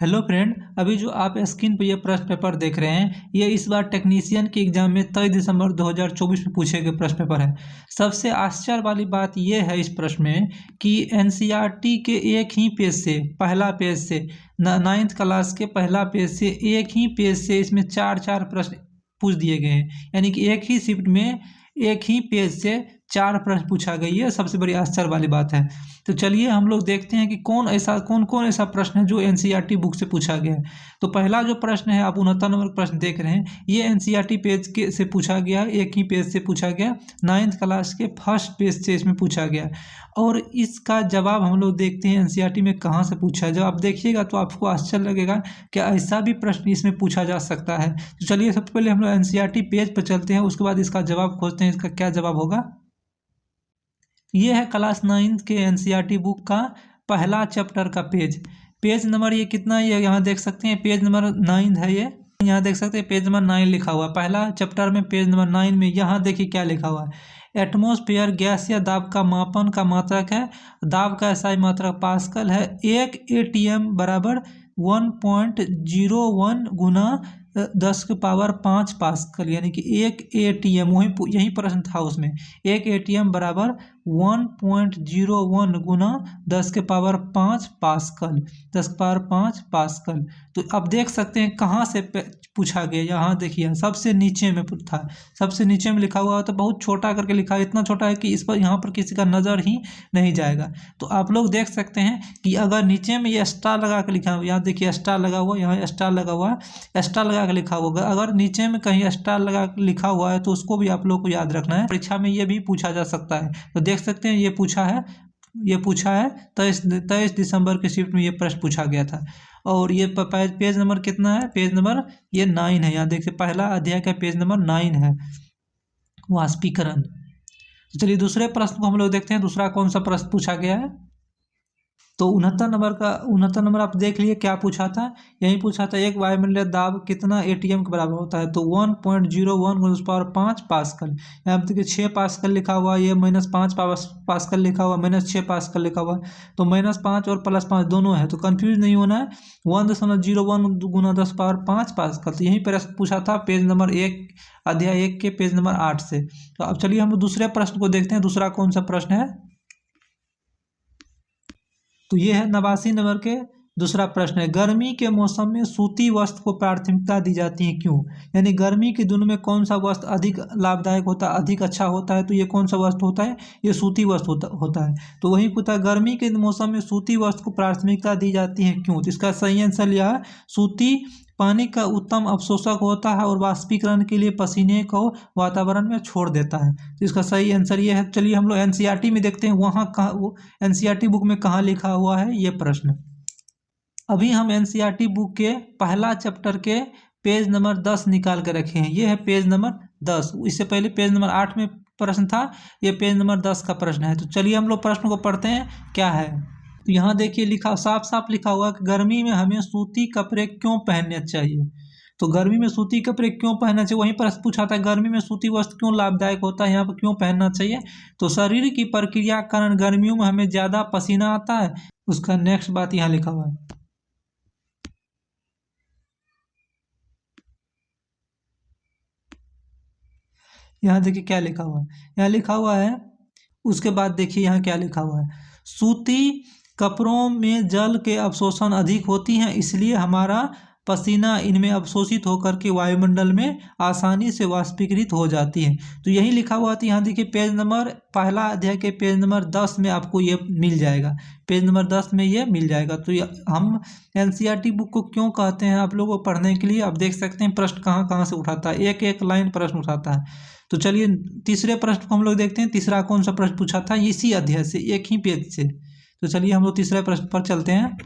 Hello friend, अभी जो आप स्क्रीन पर ये प्रश्न पेपर देख रहे हैं ये इस बार टेक्नीशियन के एग्जाम में 23 दिसंबर 2024 में पूछे गए प्रश्न पेपर है। सबसे आश्चर्य वाली बात ये है इस प्रश्न में कि एनसीईआरटी के एक ही पेज से, पहला पेज से, 9th क्लास के पहला पेज से, एक ही पेज से इसमें चार चार प्रश्न पूछ दिए गए हैं। यानी कि एक ही शिफ्ट में एक ही पेज से चार प्रश्न पूछा गया। ये सबसे बड़ी आश्चर्य वाली बात है। तो चलिए हम लोग देखते हैं कि कौन कौन ऐसा प्रश्न है जो एनसीईआरटी बुक से पूछा गया है। तो पहला जो प्रश्न है, आप 69 नंबर प्रश्न देख रहे हैं, ये एनसीईआरटी पेज के से पूछा गया है, एक ही पेज से पूछा गया, 9th क्लास के फर्स्ट पेज से इसमें पूछा गया। और इसका जवाब हम लोग देखते हैं एनसीईआरटी में कहाँ से पूछा है। जब आप देखिएगा तो आपको आश्चर्य लगेगा कि ऐसा भी प्रश्न इसमें पूछा जा सकता है। तो चलिए सबसे पहले हम लोग एनसीईआरटी पेज पर चलते हैं, उसके बाद इसका जवाब खोजते हैं, इसका क्या जवाब होगा। ये है क्लास 9th के एनसीईआरटी बुक का पहला चैप्टर का पेज नंबर ये कितना है, ये यहाँ देख सकते हैं, पेज नंबर 9 है। ये यहाँ देख सकते हैं पेज नंबर 9 लिखा हुआ है पहला चैप्टर में। पेज नंबर 9 में यहाँ देखिए क्या लिखा हुआ है। एटमॉस्फेयर गैस या दाब का मापन का मात्रक है। दाब का एसआई मात्रक पास्कल है। एक एटीएम बराबर 1.01 गुना 10⁵ पास्कल, यानी कि एक एटीएम, वही यही प्रश्न था उसमें, एक एटीएम बराबर 1.01 गुना 10⁵ पास्कल, 10⁵ पास्कल। तो अब देख सकते हैं कहाँ से पूछा गया। यहाँ देखिए सबसे नीचे में था, सबसे नीचे में लिखा हुआ है, तो बहुत छोटा करके लिखा है, इतना छोटा है कि इस पर यहाँ पर किसी का नज़र ही नहीं जाएगा। तो आप लोग देख सकते हैं कि अगर नीचे में ये स्टार लगा के लिखा हुआ, यहाँ देखिए स्टार लगा हुआ, यहाँ स्टार लगा हुआ है, स्टार लगा के लिखा होगा। अगर नीचे में कहीं स्टार लगा के लिखा हुआ है तो उसको भी आप लोग को याद रखना है, परीक्षा में ये भी पूछा जा सकता है। तो देख सकते हैं ये पूछा है 23 दिसंबर के शिफ्ट में ये प्रश्न पूछा गया था। और ये पेज नंबर कितना है, पेज नंबर ये 9 है। यहाँ देखिए पहला अध्याय का पेज नंबर 9 है, वाष्पीकरण। तो चलिए दूसरे प्रश्न को हम लोग देखते हैं, दूसरा कौन सा प्रश्न पूछा गया है। तो 69 नंबर आप देख लिए क्या पूछा था। यही पूछा था एक वायुमंडलीय दाब कितना एटीएम के बराबर होता है। तो 1.01 × 5 पास्कल। यहाँ पर देखिए 6 पास्कल लिखा हुआ है, ये -5 पास्कल लिखा हुआ, -6 पास्कल लिखा हुआ है। तो -5 और +5 दोनों है, तो कंफ्यूज नहीं होना है। 1.01 गुना 10⁵ पास्कल। तो यही प्रश्न पूछा था पेज नंबर 1, अध्याय 1 के पेज नंबर 8 से। तो अब चलिए हम दूसरे प्रश्न को देखते हैं, दूसरा कौन सा प्रश्न है। तो ये है 89 नंबर के दूसरा प्रश्न है, गर्मी के मौसम में सूती वस्त्र को प्राथमिकता दी जाती है, क्यों। यानी गर्मी के दिनों में कौन सा वस्त्र अधिक लाभदायक होता है, अधिक अच्छा होता है। तो ये कौन सा वस्त्र होता है, ये सूती वस्त्र होता है। तो वही पूछा गर्मी के मौसम में सूती वस्त्र को प्राथमिकता दी जाती है, क्यों। तो इसका सही आंसर यह है, सूती पानी का उत्तम अवशोषक होता है और वाष्पीकरण के लिए पसीने को वातावरण में छोड़ देता है। तो इसका सही आंसर ये है। चलिए हम लोग एनसीईआरटी में देखते हैं, वहाँ कहाँ वो एनसीईआरटी बुक में कहाँ लिखा हुआ है ये प्रश्न। अभी हम एनसीईआरटी बुक के पहला चैप्टर के पेज नंबर 10 निकाल के रखे हैं। ये है पेज नंबर 10। इससे पहले पेज नंबर 8 में प्रश्न था, ये पेज नंबर 10 का प्रश्न है। तो चलिए हम लोग प्रश्न को पढ़ते हैं क्या है। तो यहाँ देखिए लिखा, साफ साफ लिखा हुआ कि गर्मी में हमें सूती कपड़े क्यों पहनने चाहिए। तो गर्मी में सूती कपड़े क्यों पहनना चाहिए, वहीं प्रश्न पूछा था गर्मी में सूती वस्त्र क्यों लाभदायक होता है, यहाँ पर क्यों पहनना चाहिए। तो शरीर की प्रक्रिया के कारण गर्मियों में हमें ज़्यादा पसीना आता है। उसका नेक्स्ट बात यहाँ लिखा हुआ है। यहाँ देखिए क्या लिखा हुआ है, यहाँ लिखा हुआ है, उसके बाद देखिए यहाँ क्या लिखा हुआ है, सूती कपड़ों में जल के अवशोषण अधिक होती हैं, इसलिए हमारा पसीना इनमें अवशोषित होकर के वायुमंडल में आसानी से वाष्पीकृत हो जाती है। तो यही लिखा हुआ था। यहाँ देखिए पेज नंबर, पहला अध्याय के पेज नंबर 10 में आपको ये मिल जाएगा, पेज नंबर 10 में ये मिल जाएगा। तो हम एनसीईआरटी बुक को क्यों कहते हैं आप लोगों को पढ़ने के लिए, आप देख सकते हैं प्रश्न कहाँ कहाँ से उठाता है, एक एक लाइन प्रश्न उठाता है। तो चलिए तीसरे प्रश्न को हम लोग देखते हैं, तीसरा कौन सा प्रश्न पूछा था इसी अध्याय से, एक ही पेज से। तो चलिए हम लोग तीसरे प्रश्न पर चलते हैं।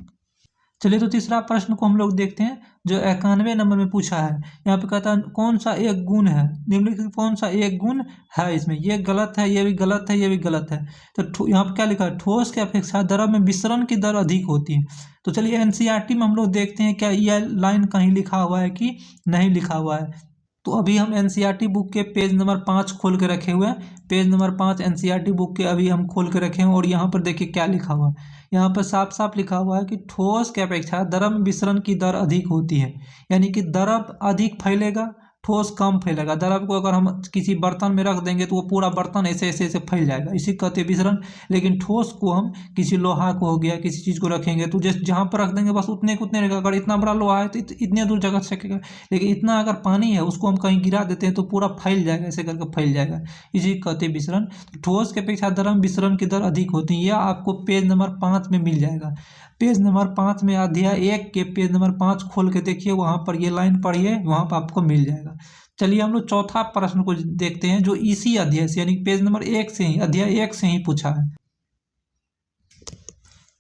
चलिए तो तीसरा प्रश्न को हम लोग देखते हैं जो 91 नंबर में पूछा है। यहाँ पे कहता है कौन सा एक गुण है, निम्नलिखित कौन सा एक गुण है इसमें, ये गलत है, ये भी गलत है, ये भी गलत है। तो यहाँ पे क्या लिखा है, ठोस के अपेक्षा द्रव में विसरण की दर अधिक होती है। तो चलिए एनसीईआरटी में हम लोग देखते हैं क्या यह लाइन कहीं लिखा हुआ है कि नहीं लिखा हुआ है। तो अभी हम एनसीईआरटी बुक के पेज नंबर 5 खोल के रखे हुए हैं, पेज नंबर 5 एनसीईआरटी बुक के अभी हम खोल के रखे हैं। और यहाँ पर देखिए क्या लिखा हुआ है, यहाँ पर साफ साफ लिखा हुआ है कि ठोस की अपेक्षा द्रव विसरण की दर अधिक होती है, यानी कि द्रव अधिक फैलेगा, ठोस कम फैलेगा। द्रव को अगर हम किसी बर्तन में रख देंगे तो वो पूरा बर्तन ऐसे ऐसे ऐसे फैल जाएगा, इसी कहते हैं विसरण। लेकिन ठोस को हम किसी लोहा को हो गया, किसी चीज़ को रखेंगे तो जैसे जहाँ पर रख देंगे बस उतने को उतने रहेगा। अगर इतना बड़ा लोहा है तो इतने दूर जगह सकेगा, लेकिन इतना अगर पानी है उसको हम कहीं गिरा देते हैं तो पूरा फैल जाएगा, ऐसे करके फैल जाएगा, इसी कहते हैं विसरण। तो ठोस की अपेक्षा द्रव विसरण की दर अधिक होती है। यह आपको पेज नंबर 5 में मिल जाएगा। पेज नंबर 5 में अध्याय 1 के पेज नंबर 5 खोल के देखिए, वहाँ पर ये लाइन पढ़िए, वहाँ पर आपको मिल जाएगा। चलिए हम लोग चौथा प्रश्न को देखते हैं, जो इसी अध्याय से यानी पेज नंबर 1 से ही, अध्याय 1 से ही पूछा है।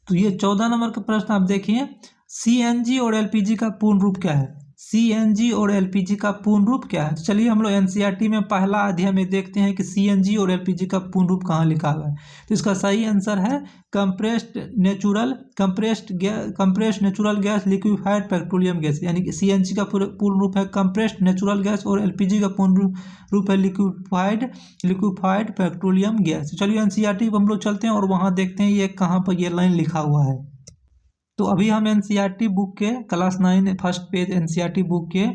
तो ये 14 नंबर का प्रश्न आप देखिए, सीएनजी और एलपीजी का पूर्ण रूप क्या है? सीएनजी और एलपीजी का पूर्ण रूप क्या है? तो चलिए हम लोग एनसीईआरटी में पहला अध्याय में देखते हैं कि सीएनजी और एलपीजी का पूर्ण रूप कहाँ लिखा हुआ है। तो इसका सही आंसर है compressed natural gas liquefied petroleum gas, यानी कि सीएनजी का पूर्ण रूप है कंप्रेस्ड नेचुरल गैस और एलपीजी का पूर्ण रूप है लिक्विफाइड पेट्रोलियम गैस। चलिए एनसीईआरटी पर हम लोग चलते हैं और वहाँ देखते हैं ये कहाँ पर ये लाइन लिखा हुआ है। तो अभी हम एनसीईआरटी बुक के class 9 first page NCERT book के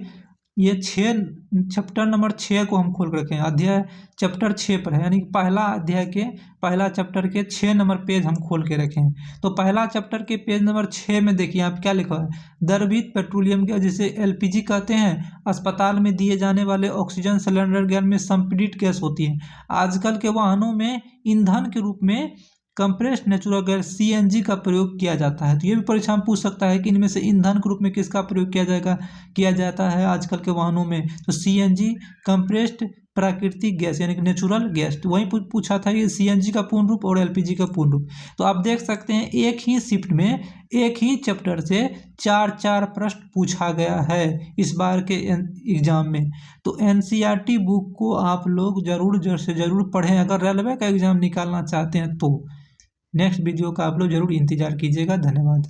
ये 6 चैप्टर नंबर 6 को हम खोल कर रखे हैं। अध्याय चैप्टर 6 पर है, यानी कि पहला अध्याय के पहला चैप्टर के 6 नंबर पेज हम खोल के रखे हैं। तो पहला चैप्टर के पेज नंबर 6 में देखिए आप क्या लिखा है, द्रवित पेट्रोलियम गैस जिसे एलपीजी कहते हैं अस्पताल में दिए जाने वाले ऑक्सीजन सिलेंडर गैस में संपीड़ित गैस होती है। आजकल के वाहनों में ईंधन के रूप में कंप्रेस्ड नेचुरल गैस सीएनजी का प्रयोग किया जाता है। तो ये भी परीक्षा में पूछ सकता है कि इनमें से ईंधन के रूप में किसका प्रयोग किया जाता है आजकल के वाहनों में। तो सीएनजी कंप्रेस्ड प्राकृतिक गैस यानी कि नेचुरल गैस। तो वहीं पूछा था कि सीएनजी का पूर्ण रूप और एलपीजी का पूर्ण रूप। तो आप देख सकते हैं एक ही शिफ्ट में एक ही चैप्टर से 4 प्रश्न पूछा गया है इस बार के एग्जाम में। तो एनसीईआरटी बुक को आप लोग जरूर से जरूर पढ़ें अगर रेलवे का एग्जाम निकालना चाहते हैं तो। नेक्स्ट वीडियो का आप लोग जरूर इंतजार कीजिएगा। धन्यवाद।